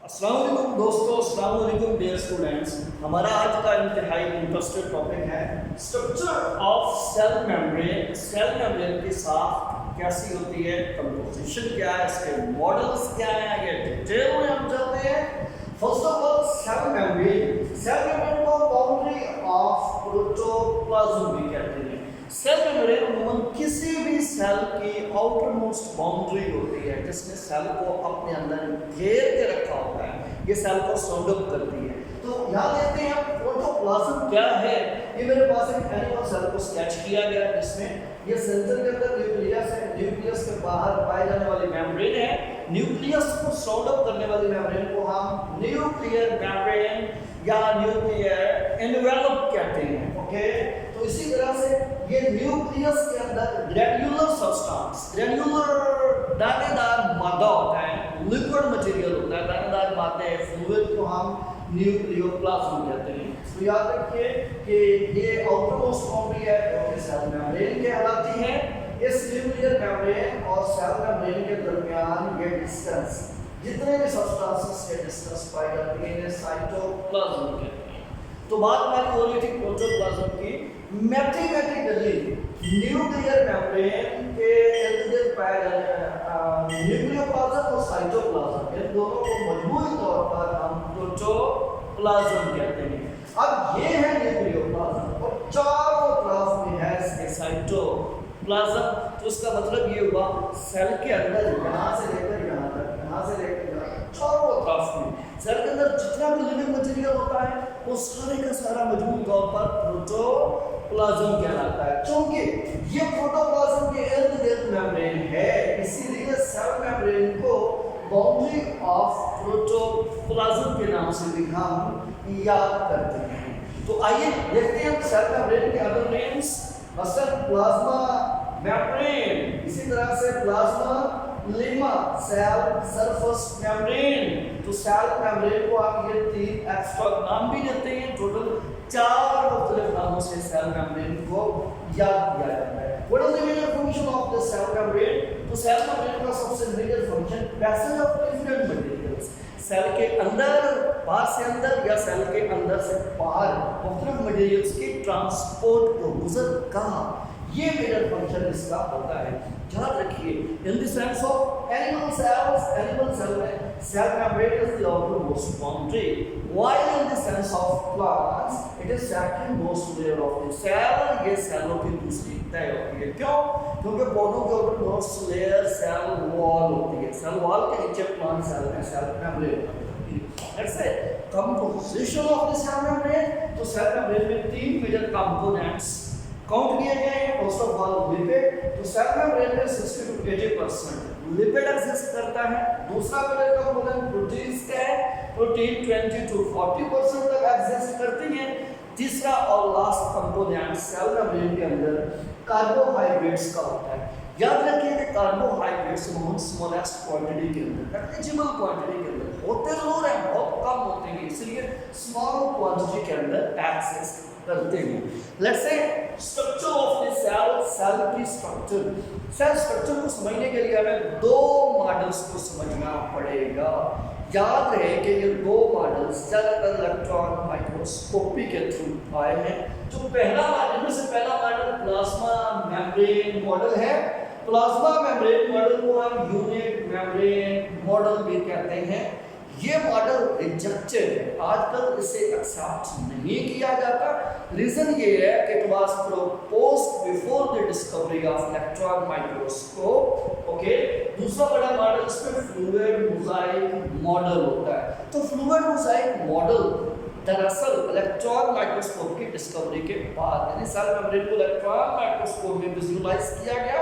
अस्सलाम वालेकुम दोस्तों, अस्सलाम वालेकुम डियर स्टूडेंट्स। हमारा आज का इंतहाई इंटरेस्टेड टॉपिक है structure of cell membrane. Cell membrane की साख कैसी होती है, कंपोजिशन क्या है, इसके मॉडल्स क्या हैं, ये डिटेल में हम जानते हैं। First of all cell membrane को बाउंड्री ऑफ प्रोटोप्लाज्म भी कहते हैं। सेल मेम्ब्रेन अमूमन किसी भी सेल की आउटर मोस्ट बाउंड्री होती है जिसने सेल को अपने अंदर घेर के रखा होता है, ये सेल को साउंड अप करती है। तो यहाँ देखते हैं प्रोटोप्लाज्म क्या है। ये मेरे पास एक एनिमल सेल को स्केच किया गया है जिसमें ये सेंटर के अंदर न्यूक्लियस है, न्यूक्लियस के बाहर पाई जाने वाली मेम्ब्रेन है। न्यूक्लियस को साउंड अप करने वाली मेम्ब्रेन को हम न्यूक्लियर मेम्ब्रेन या न्यूक्लियर एनवेलप कहते हैं। ओके, तो इसी तरह से ये न्यूक्लियस के अंदर ग्रेन्युलर सब्सटेंस, ग्रेन्युलर दानेदार मादा होता है, लिक्विड मटेरियल होता है, दानेदार मादे फ्लूइड को हम न्यूक्लियोप्लाज्म कहते हैं। तो याद रखिए कि ये आउटर मोस्ट बाउंड्री है जो कि सेल मेम्ब्रेन कहलाती है। इस न्यूक्लियर मेम्ब्रेन और सेल मेम्ब्रेन के दरमियान ये डिस्टेंस, जितने भी सब्सटेंसेस के डिस्टेंस पाई जाती है इन्हें साइटोप्लाज्म कहते हैं। तो बात हमारी हो रही थी प्रोटोप्लाज्म की। मैथमेटिकली न्यूक्लियर मेम्ब्रेन के इर्द-गिर्द पाए जाने न्यूक्लियोप्लाज्म और साइटोप्लाज्म, इन दोनों को मजमूई तौर पर हम प्रोटोप्लाज्म कहते हैं। अब ये है न्यूक्लियोप्लाज्म और चारों तरफ में है इसके साइटोप्लाज्म। तो इसका मतलब ये हुआ सेल के अंदर यहाँ से लेकर यहाँ तक, यहाँ से लेकर यहाँ तक, चारों तरफ में सेल के अंदर जितना भी लिविंग मटेरियल होता है वो सारे का सारा मजमूई तौर पर प्रोटोप्लाज्म कहलाता है। क्योंकि ये प्रोटोप्लाज्म के इर्द गिर्द मेम्ब्रेन है, इसीलिए सेल मेम्ब्रेन को बाउंड्री ऑफ प्रोटोप्लाज्म के नाम से भी हम याद करते हैं। तो आइए देखते हैं सेल मेम्ब्रेन के अदर नेम्स। मसलन प्लाज्मा मेम्ब्रेन, इसी तरह से plasmalemma, cell surface membrane. तो सेल मेम्ब्रेन को आप ये तीन एक्स्ट्रा नाम भी देते हैं। टोटल 4 मुख्तलिफ नामों से सेल मेम्ब्रेन को याद किया जाता है। What is the major function of the cell membrane? तो सेल मेम्ब्रेन का सबसे major function passage of different materials, cell के अंदर, बाहर से अंदर या सेल के अंदर से बाहर मुख्तलिफ मटेरियल्स के ट्रांसपोर्ट को, गुजर का, ये मेजर फंक्शन इसका होता है। याद रखिए, in the sense of animal cells, animal cell में cell membrane is the outermost boundary, while in the sense of plants it is second most layer of the cell. ये सेलों की दूसरी तय होती है। क्यों? क्योंकि पौधों के ऊपर मोस्ट लेयर सेल वॉल होती है। सेल वॉल के नीचे प्लांट सेल में सेल मेम्ब्रेन होती है। ऐसे composition of the cell membrane, तो सेल मेम्ब्रेन में 3 मेजर कंपोनेंट्स काउंट किए गए हैं। फर्स्ट ऑफ ऑल लिपिड, तो सेल मेम्ब्रेन में 60 to 80% लिपिड एग्जिस्ट करता है। दूसरा मेजर कंपोनेंट प्रोटीन्स का है, प्रोटीन 20 to 40% तक एग्जिस्ट करती हैं। तीसरा और लास्ट कंपोनेंट सेल मेम्ब्रेन के अंदर कार्बोहाइड्रेट्स का होता है। याद रखिए कि कार्बोहाइड्रेट्स बहुत स्मॉलेस्ट क्वांटिटी के अंदर, नेग्लिजिबल क्वांटिटी के अंदर होते जरूर हैं, बहुत कम होते हैं, इसलिए स्मॉल क्वांटिटी के अंदर एक्सेस करते हैं। Let's say structure of the cell, cell की स्ट्रक्चर। सेल स्ट्रक्चर को समझने के लिए हमें 2 मॉडल्स को समझना पड़ेगा। याद रहे कि ये 2 मॉडल्स ज्यादातर इलेक्ट्रॉन माइक्रोस्कोपी के थ्रू आए हैं। जो पहला मॉडल में से पहला मॉडल प्लाज्मा मेम्ब्रेन मॉडल है। प्लाज्मा मेम्ब्रेन मॉडल को हम यूनिट मेम्ब्रेन मॉडल भी कहते हैं। ये मॉडल रिजेक्टेड है, आजकल इसे एक्सेप्ट नहीं किया जाता। रीजन ये है कि it was proposed before the discovery of electron microscope. Okay, दूसरा बड़ा मॉडल इसमें फ्लूइड मोजाइक मॉडल होता है। तो फ्लूइड मोजाइक मॉडल दरअसल इलेक्ट्रॉन माइक्रोस्कोप की डिस्कवरी के बाद, यानी सेल मेम्ब्रेन को इलेक्ट्रॉन माइक्रोस्कोप में विजुअलाइज किया गया,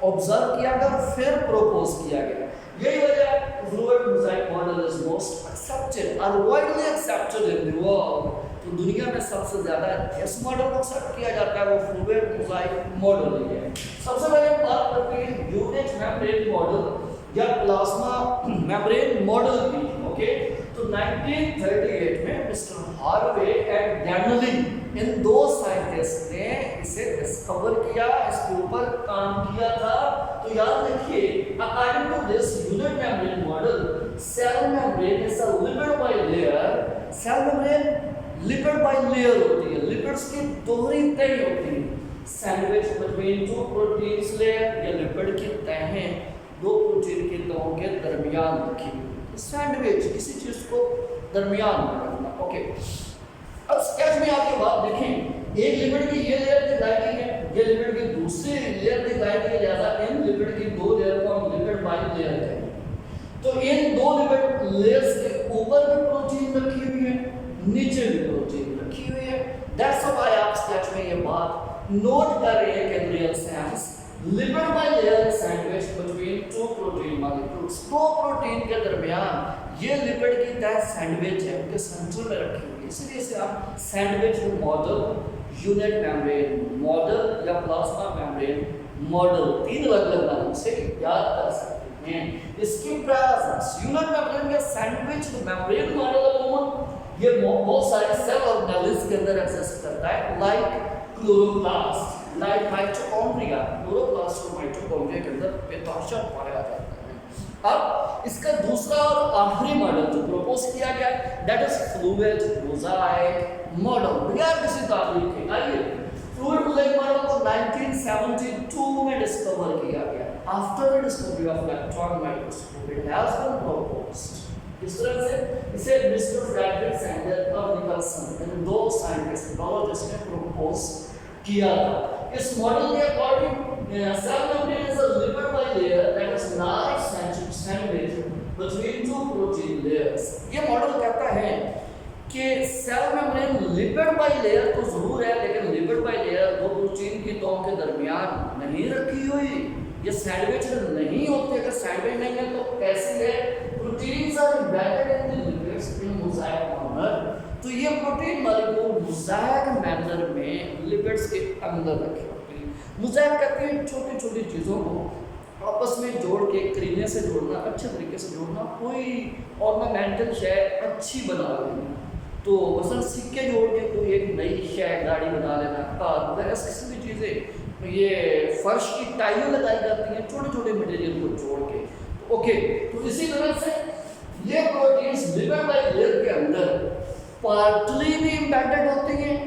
ऑब्जर्व किया गया, फिर प्रपोज किया गया। यही वजह है fluid mosaic model is most accepted और widely accepted in the world. तो दुनिया में सबसे ज्यादा इस मॉडल को एक्सेप्ट किया जाता है, वो फ्लूइड मोजाइक मॉडल ही है। सबसे पहले बात करते हैं यूनिट मेम्ब्रेन मॉडल या प्लाज्मा मेम्ब्रेन मॉडल की। ओके, तो 1938 में mister Harvey and Danielli, in 2 scientist ने इसे डिस्कवर किया, इसके ऊपर काम किया था। तो याद रखिए, according to this unit membrane model, cell membrane is a lipid bilayer. Cell membrane lipid bilayer होती है, लिपिड्स की दोहरी तह होती है। Sandwich between two proteins layer, ये लिपिड की तहें दो प्रोटीन की तहों के दरमियान रखी हुई। सैंडविच किसी चीज को दरमियान में रखना। ओके, अब स्केच में आप ये बात देखें, एक लिपिड की ये लेयर दिखाई गई है, ये लिपिड की दूसरी लेयर दिखाई गई है, लिहाजा इन लिपिड की दो लेयर को हम लिपिड बाय लेयर कहते हैं। तो इन दो लिपिड लेयर्स के ऊपर भी प्रोटीन रखी हुई है, नीचे भी प्रोटीन रखी हुई है। दैट्स व्हाई आप स्केच में ये बात नोट कर रहे हैं कि real sense lipid by layer sandwich between two protein molecules, दो प्रोटीन के दरमियान ये लिपिड की तह सैंडविच है, उनके सेंटर में रखी हुई है, इसलिए इसे आप sandwich model, unit membrane model या प्लाज्मा मेम्ब्रेन मॉडल, तीन अलग-अलग नाम से याद कर सकते हैं। इसकी प्रेजेंस यूनिट मेम्ब्रेन या सैंडविच मेम्ब्रेन मॉडल अमूमन ये बहुत सारे सेल ऑर्गेनेल्स के अंदर एग्जिस्ट करता है, like chloroplast, like mitochondria. Chloroplast और माइटोकॉन्ड्रिया के अंदर बेतहाशा पाया जाता है। अब इसका दूसरा और आखिरी मॉडल जो प्रपोज किया गया that is fluid mosaic model, बगैर किसी तारीख के। आइए, फ्लूइड मोजाइक मॉडल को 1972 में डिस्कवर किया गया, after the discovery of electron microscope it has been proposed. इस तरह से इसे मिस्टर फ्रेडरिक सैंडर और निकलसन, इन दो साइंटिस्ट बायोलॉजिस्ट ने प्रपोज किया था। इस मॉडल के according cell membrane is a lipid bilayer that is nice sandwich between two protein layers. ये मॉडल कहता है कि cell membrane lipid bilayer तो जरूर है, लेकिन लिपिड बाय लेयर दो प्रोटीन की तहों के दरमियान नहीं रखी हुई। ये सैंडविच नहीं होती। अगर सैंडविच नहीं है तो कैसी है? Proteins are embedded in the lipids in mosaic manner। तो ये प्रोटीन मॉलिक्यूल मोज़ाइक मैनर में लिपिड्स के अंदर रखे होते हैं। मोज़ाइक कहते हैं छोटी छोटी चीज़ों को आपस में जोड़ के, करीने से जोड़ना, अच्छे तरीके से जोड़ना, कोई ऑर्नामेंटल शय अच्छी बना लेना। तो मसलन सिक्के जोड़ के कोई एक नई शय, गाड़ी बना लेना, कार वगैरह, किसी भी चीज़ें, ये फर्श की टाइलें लगाई जाती हैं छोटे छोटे मटेरियल को जोड़ के। ओके, तो इसी तरह से ये प्रोटीन्स लिपिड बाय लेयर के अंदर पार्टली भी एम्बेडेड होती हैं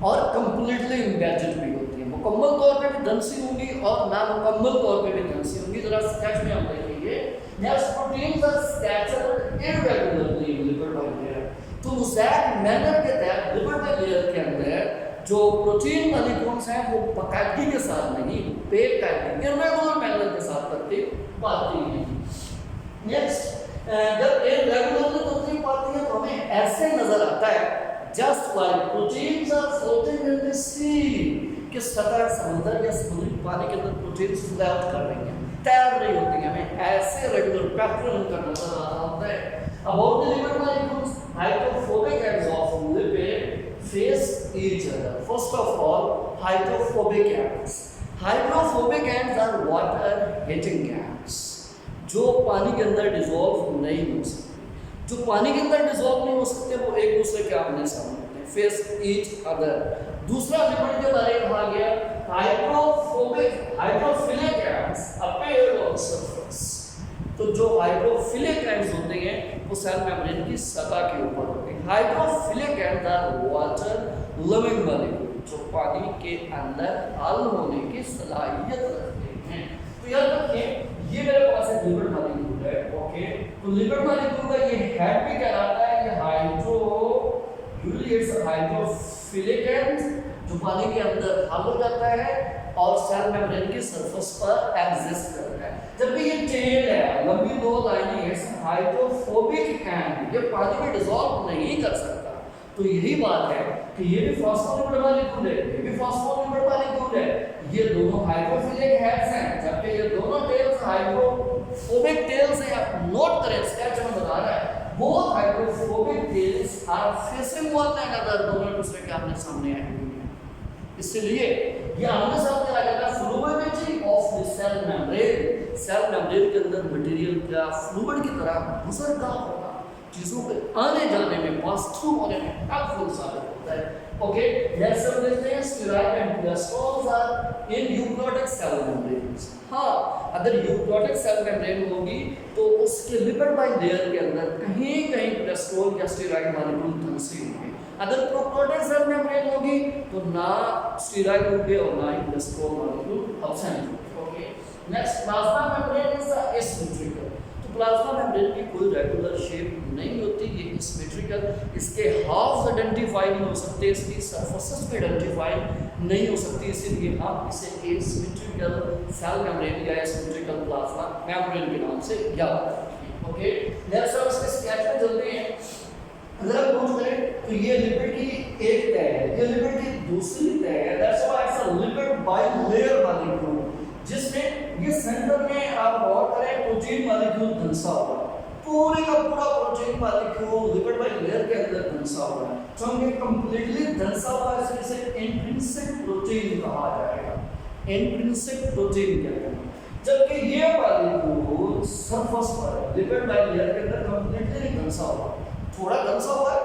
और कंप्लीटली एम्बेडेड भी होती हैं। मुकम्मल तौर पे भी धंसी होंगी और नामुकम्मल तौर पे भी धंसी होंगी। जरा स्केच में हम देखेंगे, next proteins are scattered irregularly in lipid bilayer. तो मोज़ाइक मैनर के तहत लिपिड बाय लेयर के अंदर जो प्रोटीन मॉलिक्यूल्स हैं वो बाकायदगी के साथ नहीं, बेकायदगी, इर्रेगुलर मैनर के साथ तरतीब पाती हैं। नेक्स्ट, जब इर्रेगुलरली तरतीब पाती है तो हमें ऐसे नजर आता है just like proteins are floating in the sea, कि सतह समुद्र या समुद्री पानी के अंदर प्रोटीन्स फ्लोट कर रही हैं, तैर रही होती हैं। हमें ऐसे रेगुलर पैटर्न का नजर आ रहा होता है। About the lipid molecules, hydrophobic ends of lipid face each other. First of all, hydrophobic ends. Hydrophobic ends are water hitting ends, जो पानी के अंदर डिसॉल्व नहीं हो सकते। जो पानी के अंदर डिसॉल्व नहीं हो सकते वो एक दूसरे के आमने सामने होते हैं, फेस ईच अदर। दूसरा लिपिड के बारे में कहा गया, hydrophilic ends appear on surface. तो जो हाइड्रोफिलिक एंड्स होते हैं वो सेल मेम्ब्रेन की सतह के ऊपर होते हैं। Hydrophilic ends are water living molecule, जो पानी के अंदर हल होने की सलाहियत रखते हैं। तो याद रखिए, ये मेरे पास एक लिपिड मॉलिक्यूल है। ओके, तो लिपिड मॉलिक्यूल का ये हेड भी कहलाता है ये हाइड्रोफिलिक एंड, जो पानी के अंदर हल हो जाता है और सेल मेम्ब्रेन की सरफेस पर एग्जिस्ट करता है। जबकि ये टेल है, लंबी दो लाइनें हैं, हाइड्रोफोबिक एंड, ये पानी में डिसॉल्व नहीं कर सकता। तो यही बात है कि ये भी फॉस्फोलिपिड मॉलिक्यूल है, ये भी फॉस्फोलिपिड मॉलिक्यूल है। ये दोनों हाइड्रोफिलिक हेड्स हैं, जबकि ये दोनों टेल्स हाइड्रोफोबिक टेल्स हैं। आप नोट करें, स्केच में बता रहा है, both hydrophobic tails are facing one another, दोनों एक दूसरे के आमने सामने आए हुए हैं। इसलिए ये आमने सामने आ जाएगा fluidity of the cell membrane. Cell membrane के अंदर मटेरियल क्या फ्लूइड की तरह गुजर रहा होगा, चीजों के आने जाने में, पास थ्रू होने में हेल्पफुल साबित होता है। ओके, नेक्स्ट हम देखते हैं steroid and cholesterols are in eukaryotic cell membranes. हाँ, अगर यूकैरियोटिक सेल मेम्ब्रेन होगी तो उसके लिपिड बाई लेयर के अंदर कहीं कहीं कोलेस्ट्रॉल या स्टेरॉइड मॉलिक्यूल धंसे होंगे। अगर प्रोकैरियोटिक सेल मेम्ब्रेन होगी तो ना स्टेरॉइड होंगे और ना ही कोलेस्ट्रॉल मॉलिक्यूल एब्सेंट होंगे। Okay, next plasma membrane is asymmetrical. तो प्लाज्मा मेम्ब्रेन की कोई रेगुलर शेप नहीं होती, ये एसिमेट्रिकल, इसके हाफ्स आइडेंटिफाई नहीं हो सकते, इसकी सरफेसेस भी आइडेंटिफाई नहीं हो सकती, इसीलिए हम इसे एसिमेट्रिकल सेल मेम्ब्रेन या एसिमेट्रिकल प्लाज्मा मेम्ब्रेन के नाम से याद रखते हैं। ओके, नेक्स्ट हम इसके स्केच में चलते हैं। अगर आप नोट करें तो ये लिपिड की एक तह है, ये लिपिड की दूसरी तह है, that's why it's a lipid bilayer molecule, जिसमें ये सेंटर में आप गौर करें प्रोटीन मॉलिक्यूल धंसा हुआ है, पूरे का पूरा प्रोटीन मॉलिक्यूल लिपिड बाइलेयर के अंदर धंसा हुआ है। तो हम ये कंप्लीटली धंसा हुआ है, इसलिए इसे इंट्रिंसिक प्रोटीन कहा जाएगा, इंट्रिंसिक प्रोटीन कहते हैं। जबकि ये मॉलिक्यूल सरफेस पर लिपिड बाइलेयर के अंदर कंप्लीटली धंसा हुआ है, थोड़ा धंसा हुआ है,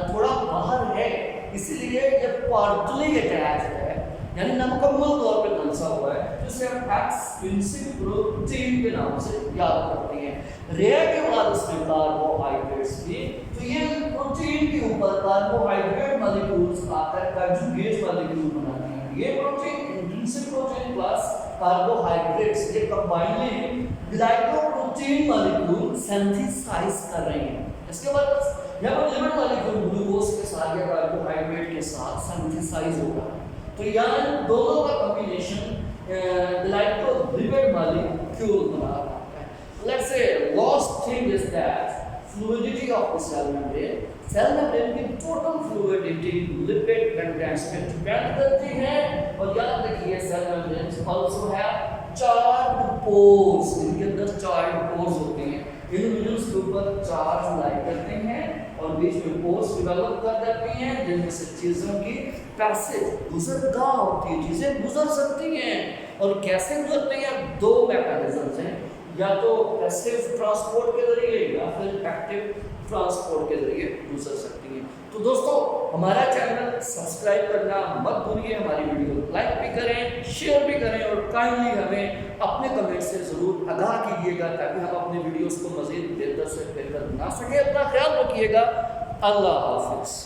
थोड़ा बाहर है, इसीलिए ये पार्टली अटैच्ड है, यानी मुकम्मल तौर पे धंसा हुआ है, जिसे हम एक्सट्रिंसिक प्रोटीन के नाम से याद करते हैं। रेयर के बाद इसमें कार्बोहाइड्रेट्स भी, तो ये प्रोटीन के ऊपर कार्बोहाइड्रेट मॉलिक्यूल्स आकर कंजुगेट मॉलिक्यूल बनाते हैं। ये protein intrinsic protein plus carbohydrates ये कंबाइनली ग्लाइकोप्रोटीन मॉलिक्यूल सिंथेसाइज कर रहे हैं। इसके बाद जब लिपिड मॉलिक्यूल ग्लूकोज के साथ या कार्बोहाइड्रेट के साथ सिंथेसाइज होगा, तो यहाँ दोनों का कॉम्बिनेशन ग्लाइकोलिपिड मॉलिक्यूल बना रहा है। Let's say last thing is that fluidity of the cell membrane. Cell membrane की टोटल फ्लूइडिटी लिपिड कंटेंट्स पे डिपेंड करती है। और याद रखिए cell membrane also have charge pores, इनके अंदर चार्ज पोर्स होते हैं, इंडिविजुअल्स के ऊपर चार्ज लाई करते हैं और बीच में पोर्स डेवलप कर देती हैं, जिनमें से चीजों की पैसेज गुजरगाह होती है, चीजें गुजर सकती हैं। और कैसे गुजरती हैं? दो मैकेनिज्म्स हैं, या तो पैसिव ट्रांसपोर्ट के जरिए या फिर एक्टिव ट्रांसपोर्ट के जरिए गुजर सकती हैं। तो दोस्तों हमारा चैनल सब्सक्राइब करना मत भूलिए, हमारी वीडियो लाइक भी करें, शेयर भी करें और काइंडली हमें अपने कमेंट से ज़रूर आगाह कीजिएगा, ताकि हम अपने वीडियोस को मज़ीद बेहतर से बेहतर बना सकें। अपना ख्याल रखिएगा। अल्लाह हाफिज़।